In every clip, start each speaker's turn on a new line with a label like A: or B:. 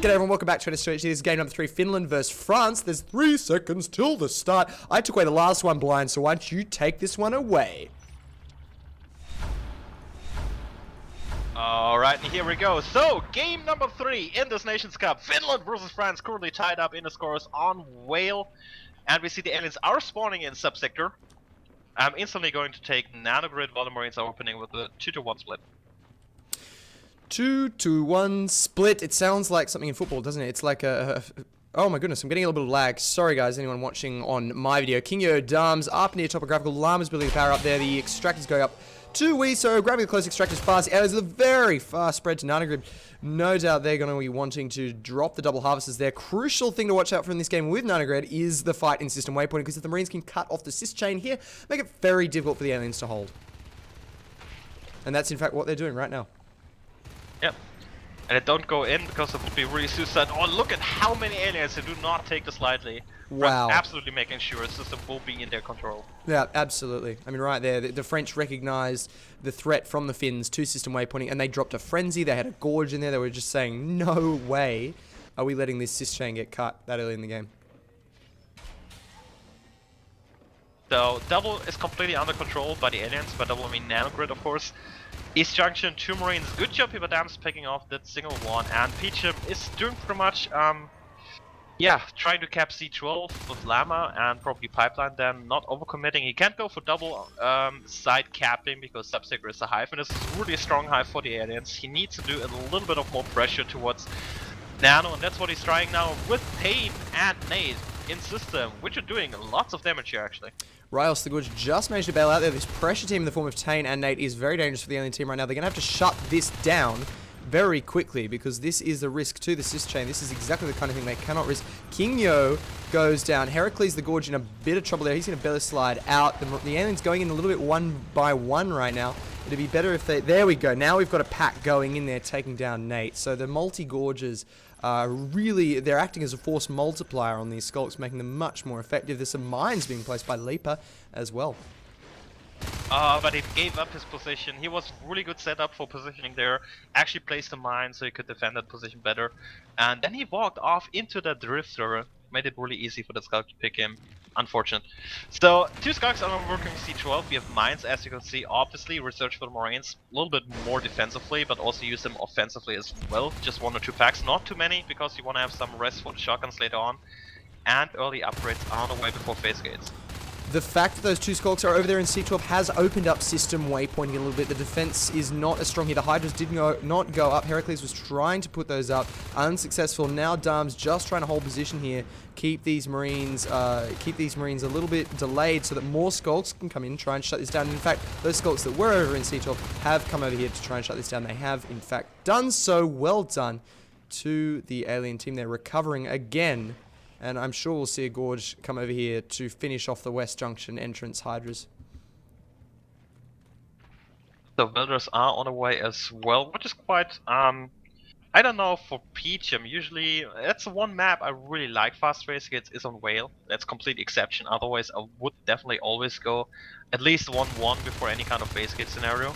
A: G'day everyone, welcome back to NS2HD. This is game number 3, Finland versus France. There's 3 seconds till the start. I took away the last one blind, so why don't you take this one away?
B: Alright, and here we go. So, game number 3 in this Nations Cup. Finland versus France, currently tied up in the scores on Whale. And we see the aliens are spawning in subsector. I'm instantly going to take Nanogrid while the Marines are opening with a 2-to-1 split.
A: 2-to-1 split. It sounds like something in football, doesn't it? It's like a oh my goodness, I'm getting a little bit of lag. Sorry guys, anyone watching on my video. Kingo Dams up near topographical. Llama's building the power up there. The extractors going up to Weso, grabbing the close extractors fast. There's a very fast spread to Nanogrid. No doubt they're going to be wanting to drop the double harvesters there. Crucial thing to watch out for in this game with Nanogrid is the fight in system waypoint, because if the Marines can cut off the sys chain here, make it very difficult for the aliens to hold. And that's in fact what they're doing right now.
B: Yep. And it don't go in because it would be really suicide. Oh, look at how many aliens. They do not take this lightly.
A: Wow.
B: France absolutely making sure the system will be in their control.
A: Yeah, absolutely. I mean, right there, the French recognized the threat from the Finns to system waypointing, and they dropped a frenzy. They had a gorge in there. They were just saying, no way are we letting this sys chain get cut that early in the game.
B: So, double is completely under control by the aliens. By double, I mean Nanogrid, of course. East Junction, 2 Marines. Good job, Hibadam's picking off that single one. And Peachum is doing pretty much, yeah, trying to cap C12 with Llama and probably Pipeline, then not overcommitting. He can't go for double side capping because Subsector is a hive, and this is really a strong hive for the aliens. He needs to do a little bit of more pressure towards Nano, and that's what he's trying now with Pain and Nade in system, which are doing lots of damage here actually.
A: Rios the Gorge just managed to bail out there. This pressure team in the form of Tane and Nate is very dangerous for the alien team right now. They're going to have to shut this down very quickly because this is the risk to the sys chain. This is exactly the kind of thing they cannot risk. Kingyo goes down. Heracles the Gorge in a bit of trouble there. He's going to belly slide out. The alien's going in a little bit one by one right now. It'd be better if they... There we go. Now we've got a pack going in there taking down Nate. So the multi-gorges are really... They're acting as a force multiplier on these skulks, making them much more effective. There's some mines being placed by Leaper as well.
B: But he gave up his position. He was really good setup for positioning there. Actually placed a mine so he could defend that position better. And then he walked off into the drifter. Made it really easy for the Skulk to pick him. Unfortunate. So, 2 Skulks are working C12. We have mines, as you can see. Obviously, research for the Marines. A little bit more defensively, but also use them offensively as well. Just 1 or 2 packs. Not too many, because you want to have some rest for the shotguns later on. And early upgrades are on the way before phase gates.
A: The fact that those 2 Skulks are over there in C12 has opened up system waypointing a little bit. The defense is not as strong here. The Hydras did not go up. Heracles was trying to put those up. Unsuccessful. Now Darm's just trying to hold position here. Keep these Marines a little bit delayed so that more Skulks can come in and try and shut this down. And in fact, those Skulks that were over in C12 have come over here to try and shut this down. They have, in fact, done so. Well done to the alien team. They're recovering again. And I'm sure we'll see a Gorge come over here to finish off the West Junction entrance Hydras.
B: The Welders are on the way as well, which is quite, I don't know, for Peachum, usually, that's the one map I really like fast phase gates is on Whale. That's complete exception, otherwise I would definitely always go at least 1-1 before any kind of phase gate scenario.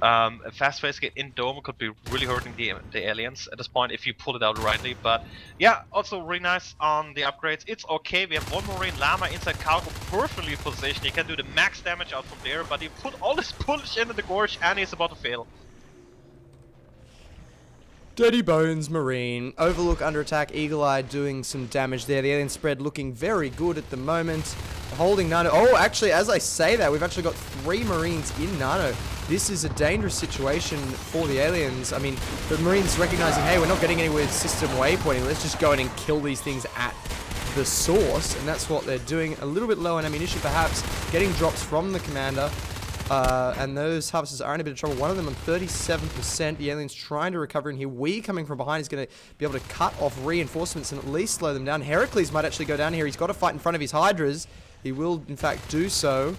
B: A fast phase gate in Dome could be really hurting the aliens at this point if you pull it out rightly, but yeah, also really nice on the upgrades. It's okay, we have 1 Marine Llama inside cargo perfectly positioned. He can do the max damage out from there, but he put all this push into the gorge and he's about to fail.
A: Dirty Bones Marine. Overlook under attack. Eagle Eye doing some damage there. The alien spread looking very good at the moment. Holding Nano. Oh, actually, as I say that, we've actually got 3 Marines in Nano. This is a dangerous situation for the aliens. I mean, the Marines recognizing, hey, we're not getting anywhere with system waypointing. Let's just go in and kill these things at the source. And that's what they're doing. A little bit low on ammunition, perhaps. Getting drops from the commander. And those harvesters are in a bit of trouble. One of them on 37%. The alien's trying to recover in here. Wee coming from behind is going to be able to cut off reinforcements and at least slow them down. Heracles might actually go down here. He's got to fight in front of his Hydras. He will, in fact, do so.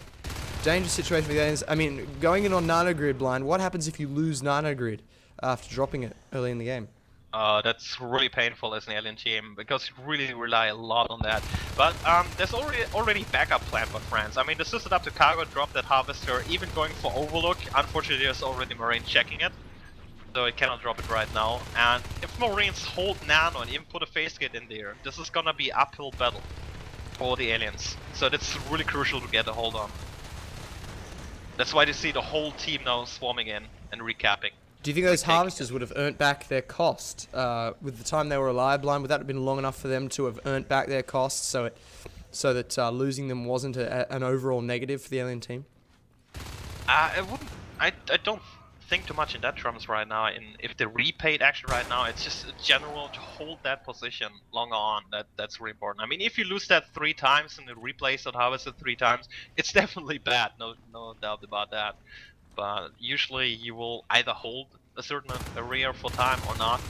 A: Dangerous situation for the aliens. I mean, going in on Nanogrid blind, what happens if you lose Nanogrid after dropping it early in the game?
B: That's really painful as an alien team, because you really rely a lot on that. But there's already backup plan for France. I mean, the system up to cargo dropped that harvester, even going for Overlook. Unfortunately, there's already Marine checking it. so it cannot drop it right now. And if Marines hold Nano and even put a phase gate in there, this is gonna be uphill battle for the aliens. So that's really crucial to get a hold on. That's why you see the whole team now swarming in and recapping.
A: Do you think those harvesters would have earned back their cost with the time they were alive blind? Would that have been long enough for them to have earned back their costs so that losing them wasn't an overall negative for the alien team?
B: I wouldn't. I don't think too much in that terms right now. And if they repaid action right now, it's just general to hold that position longer on. That's really important. I mean, if you lose that 3 times and the replays that harvested 3 times, it's definitely bad. No doubt about that. But usually you will either hold a certain area for time or not.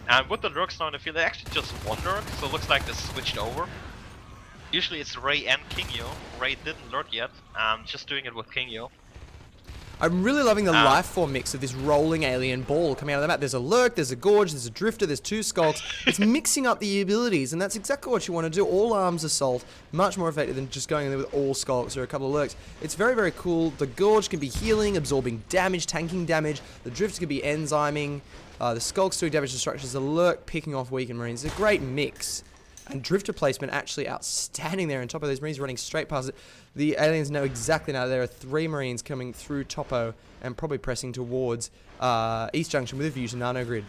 B: And with the lurks now in the field, they actually just one lurk, so it looks like they switched over. Usually it's Ray and King Yu. Ray didn't lurk yet. Just doing it with King Yu.
A: I'm really loving the life form mix of this rolling alien ball coming out of the map. There's a lurk, there's a gorge, there's a drifter, there's 2 skulks. It's mixing up the abilities, and that's exactly what you want to do. All arms assault, much more effective than just going in there with all skulks or a couple of lurks. It's very, very cool. The gorge can be healing, absorbing damage, tanking damage. The drifter can be enzyming. The skulks doing damage to structures. The lurk picking off weakened marines. It's a great mix. And drifter placement actually outstanding there on top of those marines running straight past it. The aliens know exactly now there are 3 marines coming through Topo and probably pressing towards East Junction with a view to Nano Grid.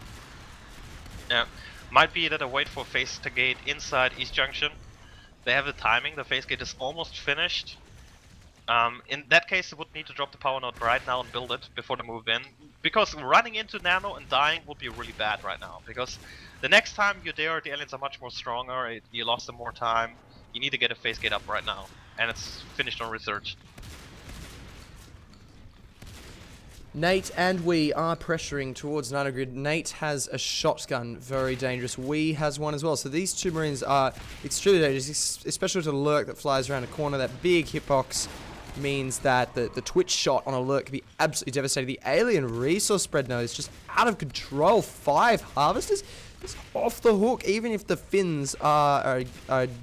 B: Yeah, might be that I wait for phase gate inside East Junction. They have the timing, the phase gate is almost finished. In that case, they would need to drop the power node right now and build it before they move in. Because running into Nano and dying would be really bad right now. Because the next time you're there, the aliens are much more stronger, you lost them more time. You need to get a phase gate up right now. And it's finished on research.
A: Nate and we are pressuring towards Nano Grid. Nate has a shotgun, very dangerous. We has one as well. So these 2 marines are extremely dangerous, especially to the lurk that flies around a corner. That big hitbox means that the twitch shot on a lurk can be absolutely devastating. The alien resource spread now is just out of control. 5 harvesters. It's off the hook, even if the Finns are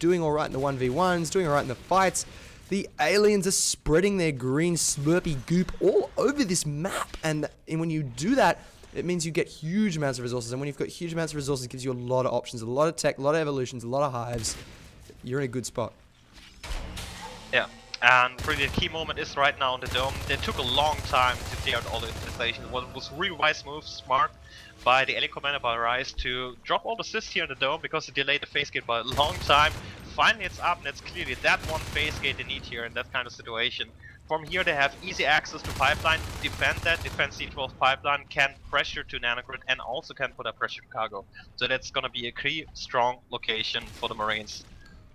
A: doing alright in the 1v1s, doing alright in the fights. The aliens are spreading their green slurpy goop all over this map, and when you do that, it means you get huge amounts of resources, and when you've got huge amounts of resources, it gives you a lot of options, a lot of tech, a lot of evolutions, a lot of hives. You're in a good spot.
B: Yeah, and really the key moment is right now on the dome. They took a long time to clear out all the infestations. It was really wise move, smart, by the alien commander by Rise to drop all the assists here in the dome because it delayed the phase gate by a long time. Finally it's up and it's clearly that one phase gate they need here in that kind of situation. From here they have easy access to pipeline, defend C12 pipeline, can pressure to nanogrid and also can put up pressure to cargo. So that's gonna be a key strong location for the Marines,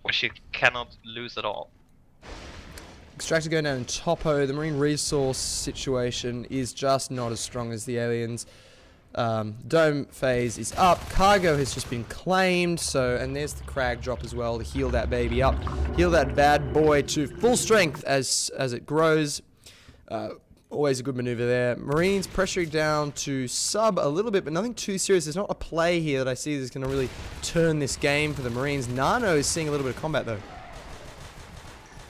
B: which you cannot lose at all.
A: Extractor going down in Topo. The marine resource situation is just not as strong as the aliens. Dome phase is up. Cargo has just been claimed. So, and there's the crag drop as well to heal that baby up. Heal that bad boy to full strength as it grows. Always a good maneuver there. Marines pressuring down to sub a little bit, but nothing too serious. There's not a play here that I see that's going to really turn this game for the Marines. Nano is seeing a little bit of combat though.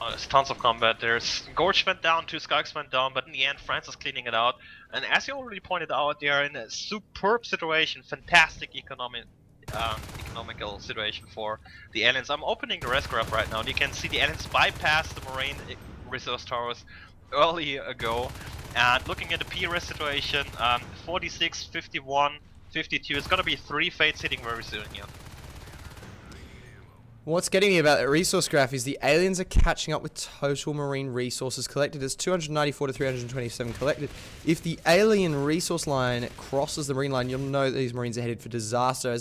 B: There's tons of combat. There's Gorge went down, 2 Skulks went down, but in the end France is cleaning it out. And as you already pointed out, they are in a superb situation, fantastic economical situation for the aliens. I'm opening the res graph right now, and you can see the aliens bypass the Marine resource towers early ago. And looking at the P-res situation, 46, 51, 52, it's gonna be 3 fates hitting very soon here.
A: What's getting me about that resource graph is the aliens are catching up with total marine resources collected. It's 294 to 327 collected. If the alien resource line crosses the marine line, you'll know that these marines are headed for disaster.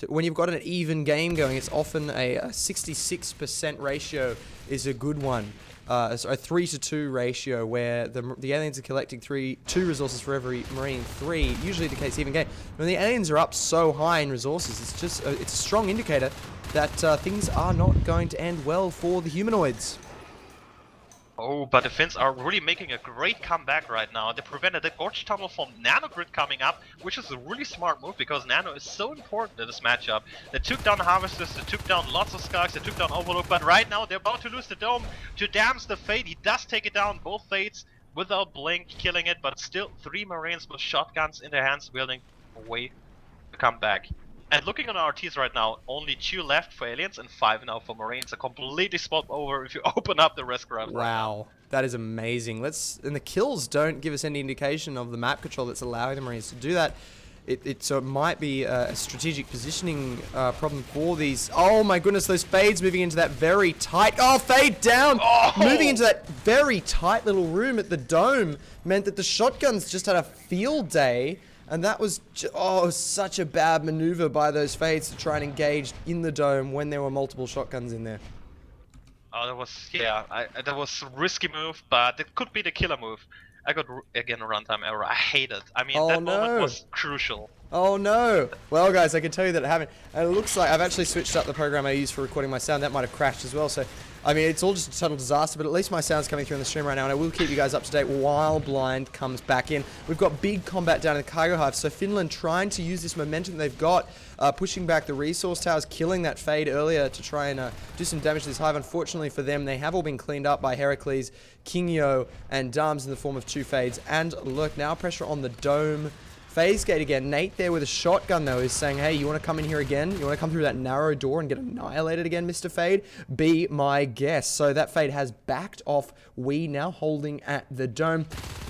A: When you've got an even game going, it's often a 66% ratio is a good one. So a 3-to-2 ratio where the aliens are collecting 2 resources for every marine, 3, usually indicates even game. When the aliens are up so high in resources, it's just it's a strong indicator that things are not going to end well for the humanoids.
B: Oh, but the Finns are really making a great comeback right now. They prevented the Gorge Tunnel from Nanogrid coming up, which is a really smart move because Nano is so important in this matchup. They took down Harvesters, they took down lots of Skulks, they took down Overlook, but right now they're about to lose the Dome to Dam's the Fate. He does take it down, both Fates, without Blink killing it, but still 3 Marines with shotguns in their hands wielding way to come back. And looking on our Ts right now, only 2 left for aliens and 5 now for marines. A completely spot over if you open up the rescue route right now.
A: Wow, that is amazing. And the kills don't give us any indication of the map control that's allowing the marines to do that. So it might be a strategic positioning problem for these. Oh my goodness, those fades moving into that very tight. Oh, fade down!
B: Oh!
A: Moving into that very tight little room at the dome meant that the shotguns just had a field day. And that was, such a bad maneuver by those fades to try and engage in the dome when there were multiple shotguns in there.
B: Oh, that was, yeah, that was a risky move, but it could be the killer move. I got, again, a runtime error. I hate it. I mean, that moment was crucial.
A: Oh no! Well guys, I can tell you that it happened. And it looks like I've actually switched up the program I use for recording my sound. That might have crashed as well. So, I mean, it's all just a total disaster, but at least my sound's coming through on the stream right now, and I will keep you guys up to date while Blind comes back in. We've got big combat down in the cargo hive, so Finland trying to use this momentum they've got, pushing back the resource towers, killing that fade earlier to try and do some damage to this hive. Unfortunately for them, they have all been cleaned up by Heracles, Kingyo, and Dams in the form of 2 fades. And look, now pressure on the dome. Phase gate again. Nate there with a shotgun though is saying, hey, you want to come in here again? You want to come through that narrow door and get annihilated again, Mr. Fade? Be my guest. So that Fade has backed off. We now holding at the dome.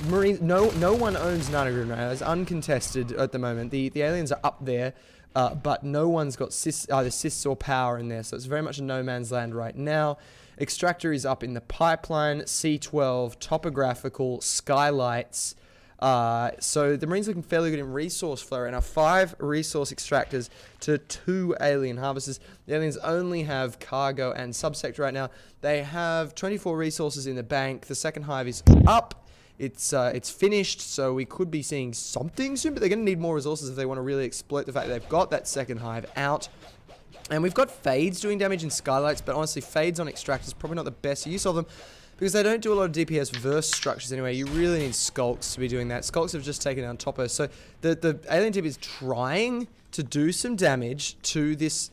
A: Marines, no one owns Nanagrid right now. It's uncontested at the moment. The aliens are up there, but no one's got either cysts or power in there. So it's very much a no man's land right now. Extractor is up in the pipeline. C12, topographical, skylights. So the Marines looking fairly good in resource flow right now. 5 resource extractors to 2 alien harvesters. The aliens only have cargo and subsector right now. They have 24 resources in the bank. The second hive is up. It's finished, so we could be seeing something soon, but they're going to need more resources if they want to really exploit the fact that they've got that second hive out. And we've got fades doing damage in skylights, but honestly, fades on extractors probably not the best use of them, because they don't do a lot of DPS verse structures anyway. You really need skulks to be doing that. Skulks have just taken down Topo. So the alien team is trying to do some damage to this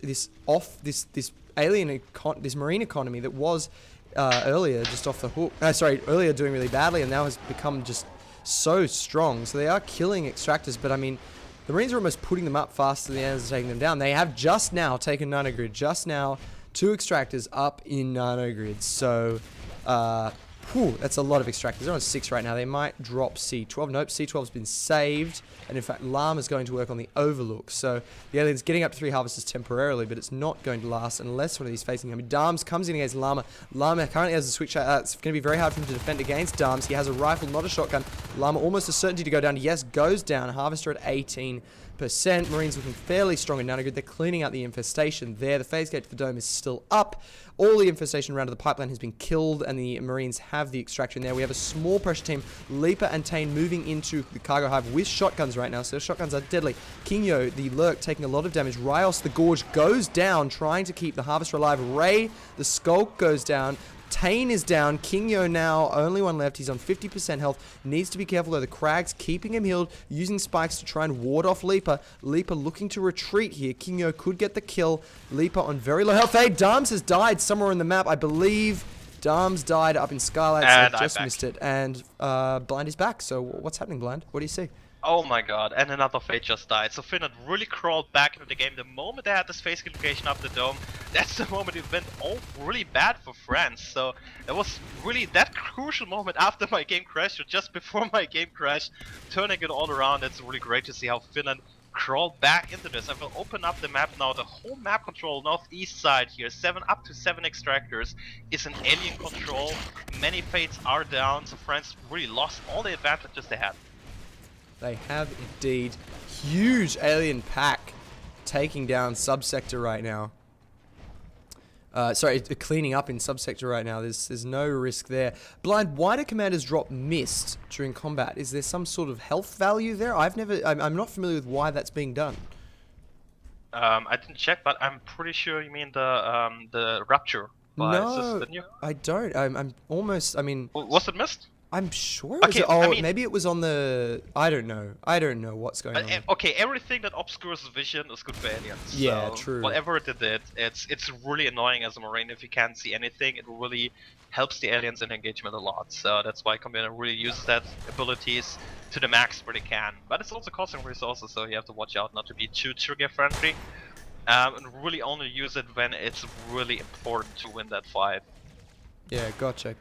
A: marine economy that was earlier just off the hook. Earlier doing really badly and now has become just so strong. So they are killing extractors, but I mean, the Marines are almost putting them up faster than the aliens are taking them down. They have just now taken Nanogrid. Just now, 2 extractors up in Nanogrid. So that's a lot of extractors. They're on 6 right now. They might drop C12. Nope, C12's been saved. And in fact, Llama's going to work on the Overlook. So the alien's getting up to 3 harvesters temporarily, but it's not going to last unless one of these facing him. Dams comes in against Llama. Llama currently has a switch. It's going to be very hard for him to defend against Dams. He has a rifle, not a shotgun. Llama almost a certainty to go down. Yes, goes down. Harvester at 18%. Marines looking fairly strong in Nanogrid. They're cleaning out the infestation there. The phase gate to the dome is still up. All the infestation around the pipeline has been killed, and the Marines have the extraction there. We have a small pressure team. Leaper and Tane moving into the cargo hive with shotguns right now, so the shotguns are deadly. Kingyo, the Lurk, taking a lot of damage. Ryos, the Gorge, goes down, trying to keep the Harvester alive. Ray, the Skulk, goes down. Tane is down. Kingyo now, only one left. He's on 50% health. Needs to be careful though. The Crags keeping him healed, using spikes to try and ward off Leaper. Leaper looking to retreat here. Kingyo could get the kill. Leaper on very low health. Hey, Dams has died somewhere on the map. I believe Dams died up in Skylights.
B: And
A: I just missed it. And Blind is back. So what's happening, Blind? What do you see?
B: Oh my god, and another Fate just died. So Finland really crawled back into the game. The moment they had this phase location up the dome, that's the moment it went all really bad for France. So it was really that crucial moment after my game crashed, or just before my game crashed, turning it all around. It's really great to see how Finland crawled back into this. I will open up the map now. The whole map control, northeast side here, up to 7 extractors is an alien control. Many Fates are down, so France really lost all the advantages they had.
A: They have indeed. Huge alien pack taking down subsector right now. Cleaning up in subsector right now. There's no risk there. Blind, why do commanders drop mist during combat? Is there some sort of health value there? I'm not familiar with why that's being done.
B: I didn't check, but I'm pretty sure you mean the rupture.
A: No, I don't. I'm almost. I mean,
B: was it mist?
A: I'm sure it was.
B: Okay,
A: Oh,
B: I mean,
A: maybe it was on the. I don't know. I don't know what's going on. There.
B: okay, everything that obscures vision is good for aliens.
A: Yeah,
B: So
A: true.
B: whatever they did, it's really annoying as a marine if you can't see anything. It really helps the aliens in engagement a lot. So that's why Combiner really uses that abilities to the max where they can. But it's also costing resources, so you have to watch out not to be too trigger friendly. And really only use it when it's really important to win that fight.
A: Yeah, gotcha.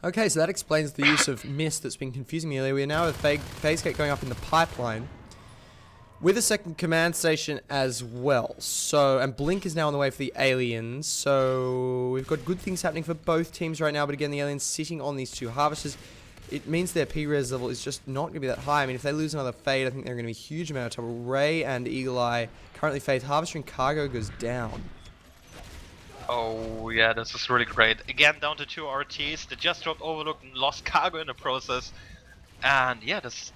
A: Okay, so that explains the use of mist that's been confusing me earlier. We now have a phase gate going up in the pipeline with a second command station as well. So, and Blink is now on the way for the aliens. So we've got good things happening for both teams right now. But again, the aliens sitting on these two harvesters. It means their P-res level is just not going to be that high. I mean, if they lose another Fade, I think they're going to be a huge amount of trouble. Ray and Eagle Eye currently Fade. Harvester and Cargo goes down.
B: Oh yeah, this is really great. Again, down to 2 RTs. They just dropped Overlook and lost Cargo in the process. And yeah, this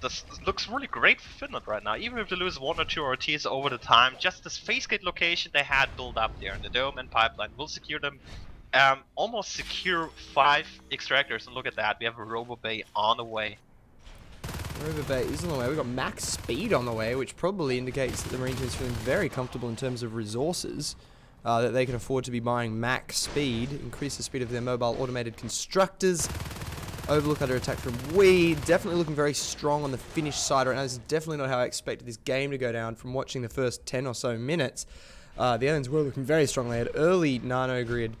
B: looks really great for Finland right now. Even if they lose 1 or 2 RTs over the time, just this phase gate location they had built up there in the dome and pipeline will secure them. Almost secure 5 extractors, and look at that, we have a Robo Bay on the way.
A: Robo Bay is on the way. We've got max speed on the way, which probably indicates that the Marine team is feeling very comfortable in terms of resources. That they can afford to be buying max speed, increase the speed of their mobile automated constructors. Overlook under attack from Wee. Definitely looking very strong on the Finnish side right now. This is definitely not how I expected this game to go down from watching the first 10 or so minutes. The aliens were looking very strong. They had early nano grid,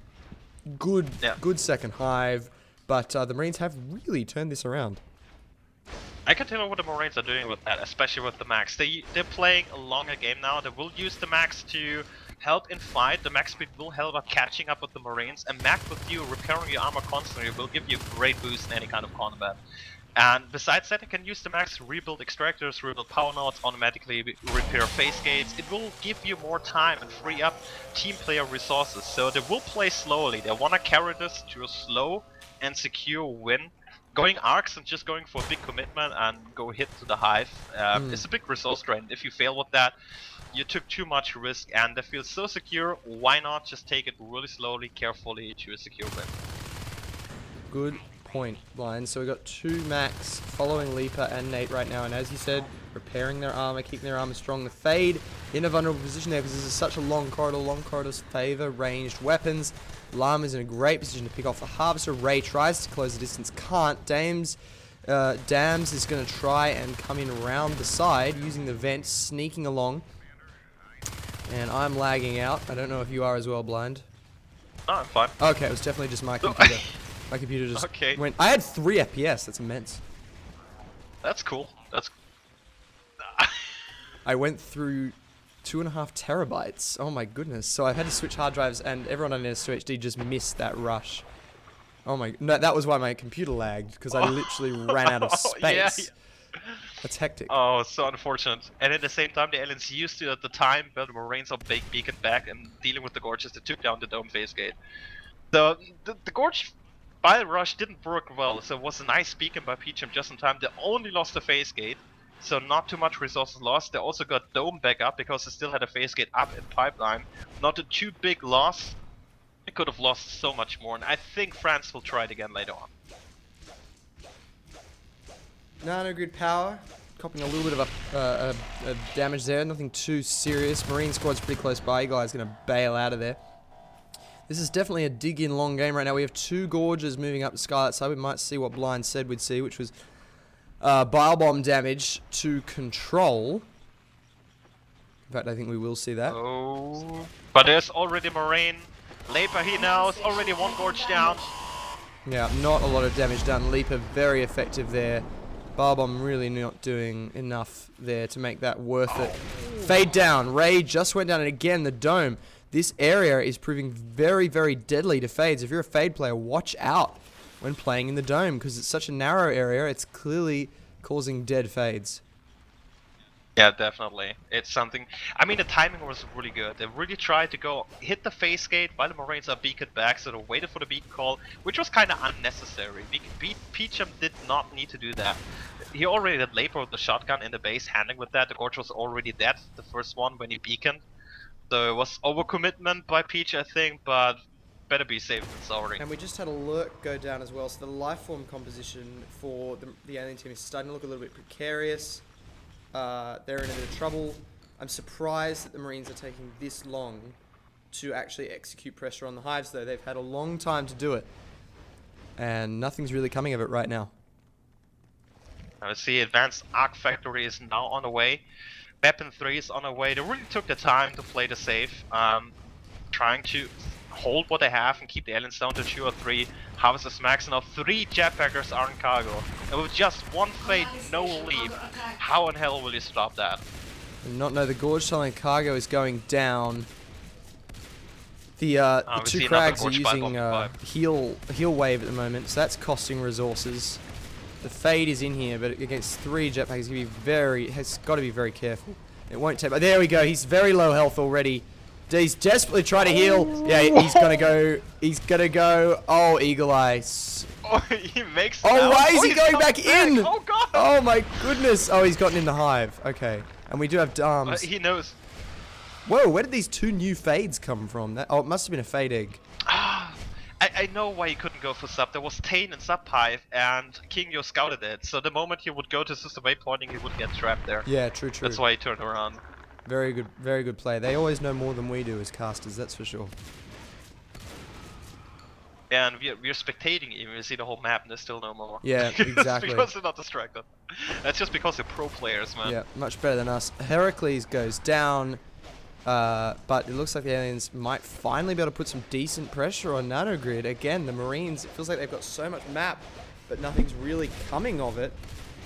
A: good second hive, but the Marines have really turned this around.
B: I can tell you what the Marines are doing with that, especially with the max. They're playing a longer game now. They will use the max to help in fight. The max speed will help up catching up with the Marines, and max with you repairing your armor constantly will give you a great boost in any kind of combat. And besides that, you can use the max to rebuild extractors, rebuild power nodes, automatically repair phase gates. It will give you more time and free up team player resources. So they will play slowly. They want to carry this to a slow and secure win. Going arcs and just going for a big commitment and go hit to the hive is a big resource drain. If you fail with that, you took too much risk, and they feel so secure. Why not just take it really slowly, carefully to a secure win?
A: Good point, Blind. So we've got 2 max following Leaper and Nate right now, and as you said, repairing their armor, keeping their armor strong. The Fade in a vulnerable position there because this is such a long corridor. Long corridors favor ranged weapons. Llama's in a great position to pick off the Harvester. Ray tries to close the distance, can't. Dams is going to try and come in around the side using the vent, sneaking along. And I'm lagging out. I don't know if you are as well, Blind.
B: No, I'm fine.
A: Okay, it was definitely just my computer. My computer just went. I had 3 FPS. That's immense.
B: That's cool.
A: I went through 2.5 terabytes. Oh my goodness. So I've had to switch hard drives, and everyone on NS2HD just missed that rush. Oh my. No, that was why my computer lagged, because I literally ran out of space. Yeah. That's hectic.
B: Oh, so unfortunate. And at the same time, the aliens used to at the time, but the Marines are big beacon back and dealing with the gorges that took down the dome phase gate. The gorge by the rush didn't work well, so it was a nice beacon by Peacham just in time. They only lost the phase gate, so not too much resources lost. They also got dome back up because they still had a phase gate up in pipeline. Not a too big loss. They could have lost so much more, and I think France will try it again later on.
A: Nano grid power, copying a little bit of a damage there, nothing too serious. Marine squad's pretty close by. You guys going to bail out of there. This is definitely a dig-in long game right now. We have 2 gorges moving up the Scarlet side. We might see what Blind said we'd see, which was bile bomb damage to control. In fact, I think we will see that.
B: Oh, but there's already Marine. Leaper here now is already 1 gorge down.
A: Yeah, not a lot of damage done. Leaper very effective there. Barbomb really not doing enough there to make that worth it. Fade down. Ray just went down, and again, the dome. This area is proving very, very deadly to Fades. If you're a Fade player, watch out when playing in the dome, because it's such a narrow area, it's clearly causing dead Fades.
B: Yeah, definitely. It's something. I mean, the timing was really good. They really tried to go hit the phase gate while the Marines are beaconed back, so they waited for the beacon call, which was kind of unnecessary. Peacham did not need to do that. He already had labor with the shotgun in the base, handling with that. The gorge was already dead, the first one when he beaconed. So it was overcommitment by Peach, I think, but better be safe than sorry.
A: And we just had a lurk go down as well, so the life form composition for the alien team is starting to look a little bit precarious. They're in a bit of trouble. I'm surprised that the Marines are taking this long to actually execute pressure on the hives, though. They've had a long time to do it, and nothing's really coming of it right now.
B: I see Advanced Arc Factory is now on the way. Weapon 3 is on the way. They really took the time to play the safe, trying to hold what they have and keep the aliens down to 2 or 3. Harvesters max, and now 3 jetpackers are in cargo. And with just 1 fate, no leap, how in hell will you stop that?
A: I do not know, the Gorge Tunnel in cargo is going down. The two Crags are using heal wave at the moment, so that's costing resources. The Fade is in here, but against 3 jetpacks, has got to be very careful. It won't take. But there we go. He's very low health already. He's desperately trying to heal. Yeah, he's gonna go. He's gonna go. Oh, Eagle Eye.
B: Oh, he makes.
A: Oh, why is he going back in?
B: Oh god.
A: Oh my goodness. Oh, he's gotten in the hive. Okay, and we do have arms.
B: He knows.
A: Whoa, where did these 2 new Fades come from? Oh, it must have been a Fade egg.
B: I know why he couldn't go for sub. There was Tane and sub hive, and Kingyo scouted it. So the moment he would go to system waypointing, he would get trapped there.
A: Yeah, true.
B: That's why he turned around.
A: Very good play. They always know more than we do as casters, that's for sure.
B: Yeah, and we're spectating even. We see the whole map and there's still no more.
A: Yeah, exactly.
B: Because they're not distracted. That's just because they're pro players, man.
A: Yeah, much better than us. Heracles goes down. But it looks like the aliens might finally be able to put some decent pressure on Nanogrid. Again, the Marines, it feels like they've got so much map, but nothing's really coming of it.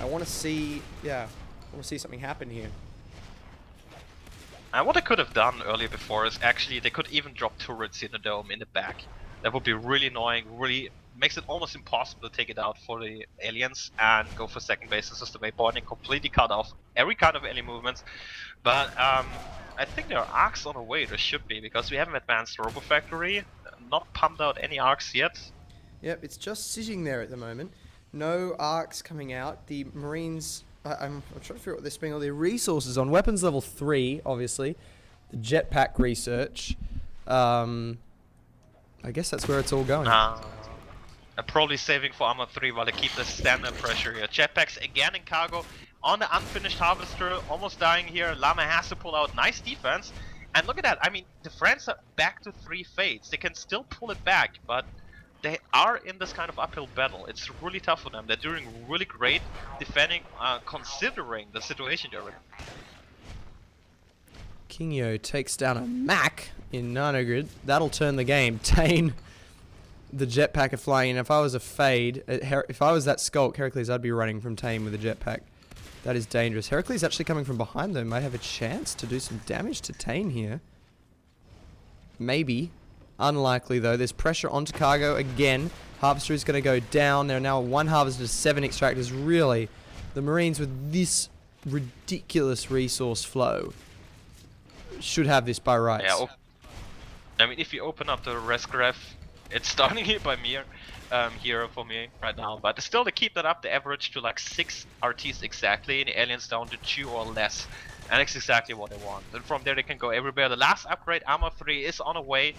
A: I want to see, something happen here.
B: And what they could have done earlier before is actually they could even drop turrets in the dome in the back. That would be really annoying, really makes it almost impossible to take it out for the aliens and go for second base and system waypointing, completely cut off every kind of alien movements. But I think there are arcs on the way, there should be, because we have an advanced Robo Factory, not pumped out any arcs yet.
A: Yep, it's just sitting there at the moment. No arcs coming out. The Marines, I'm trying to figure out what they're spending all their resources on. Weapons level 3, obviously. The jetpack research. I guess that's where it's all going.
B: I'm probably saving for armor 3 while they keep the standard pressure here. Jetpacks again in cargo. On the unfinished harvester, almost dying here. Llama has to pull out. Nice defense. And look at that. I mean, the Friends are back to 3 Fates. They can still pull it back, but they are in this kind of uphill battle. It's really tough for them. They're doing really great defending, considering the situation they're in.
A: Kingyo takes down a Mac in Nanogrid. That'll turn the game. Tane, the jetpack are flying in. If I was a Fade, if I was that Skulk, Heracles, I'd be running from Tane with a jetpack. That is dangerous. Heracles actually coming from behind them might have a chance to do some damage to Tane here. Maybe. Unlikely though. There's pressure onto cargo again. Harvester is going to go down. There are now 1 harvester to 7 extractors. Really, the Marines with this ridiculous resource flow should have this by rights.
B: Yeah, I mean, if you open up the res graph, it's starting here by me. Here for me right now, but still they keep that up, the average to like 6 RTs exactly, and the aliens down to 2 or less, and that's exactly what they want. And from there they can go everywhere. The last upgrade, armor 3, is on the way.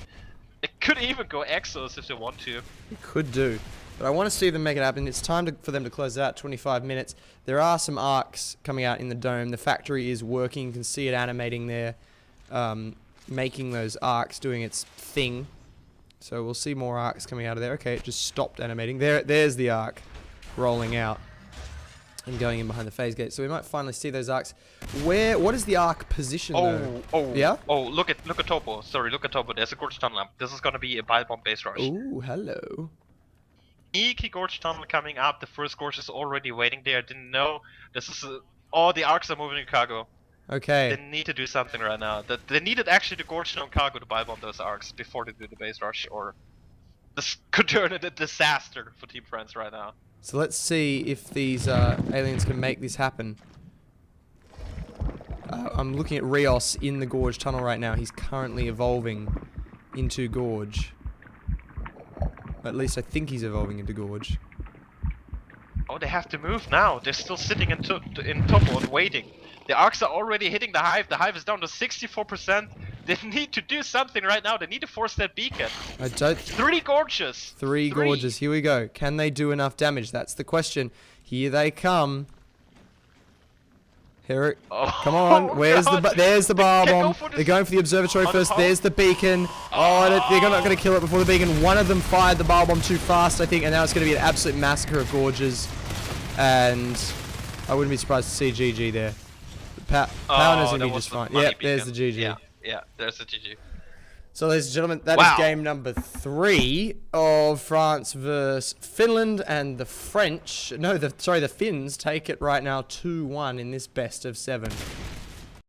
B: It could even go Exos if they want to.
A: It could do, but I want to see them make it happen. It's time for them to close it out. 25 minutes. There are some arcs coming out in the dome. The factory is working. You can see it animating there, making those arcs, doing its thing. So we'll see more arcs coming out of there. Okay, it just stopped animating. There's the arc rolling out and going in behind the phase gate. So we might finally see those arcs. What is the arc position though? Yeah?
B: Oh, look at Topo. Sorry, look at Topo. There's a Gorge Tunnel. This is gonna be a Bile-Bomb base rush.
A: Ooh, hello.
B: Sneaky Gorge Tunnel coming up. The first Gorge is already waiting there. Didn't know. This is all the arcs are moving in cargo.
A: Okay.
B: They need to do something right now. They needed actually the Gorge Tunnel cargo to Bile-Bomb those arcs before they do the base rush, or this could turn into a disaster for Team Friends right now.
A: So let's see if these aliens can make this happen. I'm looking at Rios in the Gorge Tunnel right now. He's currently evolving into Gorge. At least I think he's evolving into Gorge.
B: Oh, they have to move now. They're still sitting in Topo and waiting. The arcs are already hitting the hive. The hive is down to 64%. They need to do something right now. They need to force that beacon.
A: I don't...
B: 3 gorges.
A: Three gorges. Here we go. Can they do enough damage? That's the question. Here they come. Here it...
B: Oh,
A: Come on. Where's
B: God.
A: There's the bar
B: Can't go
A: bomb.
B: for this-
A: They're going for the observatory
B: on
A: first.
B: top.
A: There's the beacon. Oh, they're not going to kill it before the beacon. One of them fired the bar bomb too fast, I think, and now it's going to be an absolute massacre of gorges. And I wouldn't be surprised to see GG there. Power's going to be just fine. Yep, there's the GG.
B: Yeah, there's the GG.
A: So, ladies and gentlemen, that is game number 3 of France versus Finland, and the Finns take it right now 2-1 in this best of 7.